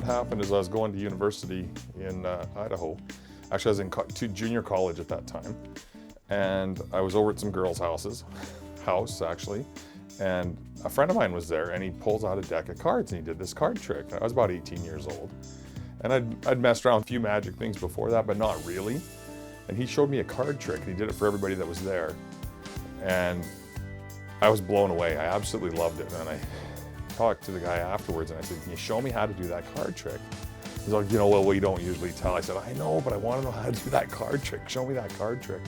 what happened is I was going to university in Idaho. Actually, I was in junior college at that time. And I was over at some girls' house actually. And a friend of mine was there, and he pulls out a deck of cards and he did this card trick. I was about 18 years old. And I'd messed around with a few magic things before that, but not really. And he showed me a card trick, and he did it for everybody that was there. And I was blown away. I absolutely loved it. And I talked to the guy afterwards and I said, can you show me how to do that card trick? He's like, well, we don't usually tell. I said, I know, but I want to know how to do that card trick. Show me that card trick.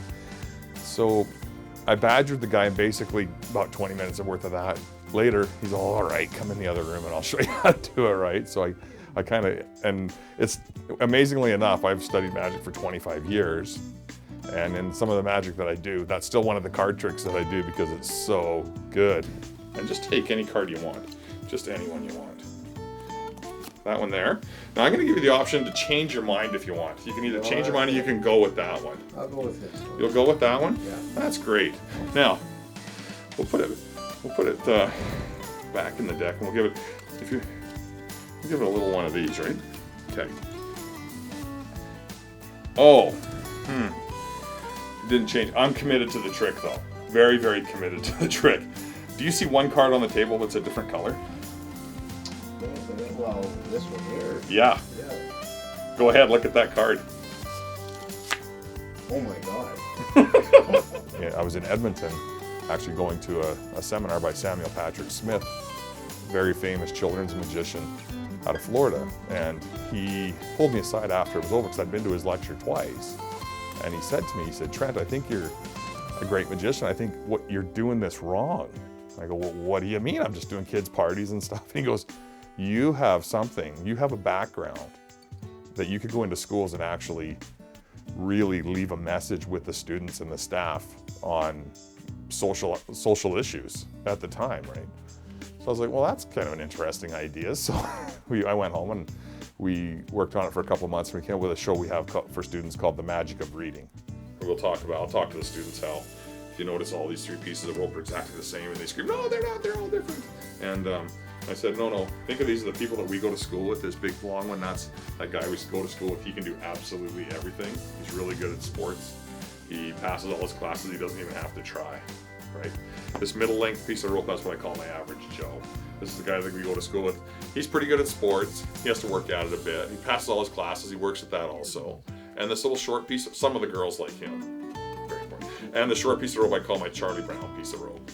So I badgered the guy, and basically about 20 minutes worth of that. Later, he's all right, come in the other room and I'll show you how to do it right. So I kind of, and it's amazingly enough, I've studied magic for 25 years. And in some of the magic that I do, that's still one of the card tricks that I do because it's so good. And just take any card you want, just any one you want. That one there. Now I'm going to give you the option to change your mind if you want. You can either change your mind or you can go with that one. I'll go with this one. You'll go with that one? Yeah. That's great. Now, we'll put it back in the deck, and we'll give it a little one of these, right? Okay. Oh, didn't change. I'm committed to the trick though. Very, very committed to the trick. Do you see one card on the table that's a different color? Well, this one here. Yeah. Go ahead, look at that card. Oh my God. Yeah, I was in Edmonton, actually going to a seminar by Samuel Patrick Smith, very famous children's magician out of Florida. And he pulled me aside after it was over because I'd been to his lecture twice. And he said to me, he said, Trent, I think you're a great magician. I think you're doing this wrong. I go, well, what do you mean? I'm just doing kids' parties and stuff. And he goes, you have a background that you could go into schools and actually really leave a message with the students and the staff on social issues at the time, right? So I was like, well, that's kind of an interesting idea. So I went home and we worked on it for a couple of months, and we came up with a show we have for students called The Magic of Reading. I'll talk to the students how, if you notice, all these three pieces of rope are exactly the same, and they scream, no, they're not, they're all different. And I said, no, think of these as the people that we go to school with. This big long one, that's that guy we go to school with. He can do absolutely everything. He's really good at sports. He passes all his classes. He doesn't even have to try, right? This middle length piece of rope, that's what I call my average Joe. This is the guy that we go to school with. He's pretty good at sports. He has to work at it a bit. He passes all his classes. He works at that also. And this little short piece, some of the girls like him. Very important. And the short piece of rope I call my Charlie Brown piece of rope.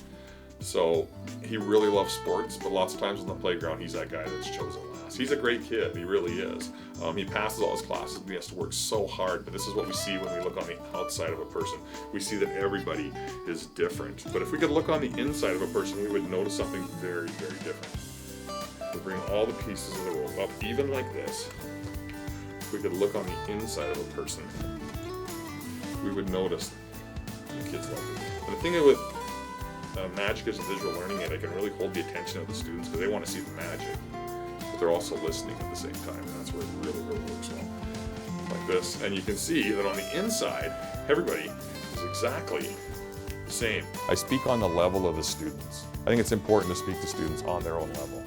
So he really loves sports, but lots of times on the playground, he's that guy that's chosen last. He's a great kid, he really is. He passes all his classes, and he has to work so hard, but this is what we see when we look on the outside of a person. We see that everybody is different. But if we could look on the inside of a person, we would notice something very, very different. We bring all the pieces of the rope up, even like this. If we could look on the inside of a person, we would notice the kids love it. And the thing with magic is a visual learning aid. I can really hold the attention of the students because they want to see the magic, but they're also listening at the same time, and that's where it really, really works well. Like this, and you can see that on the inside, everybody is exactly the same. I speak on the level of the students. I think it's important to speak to students on their own level.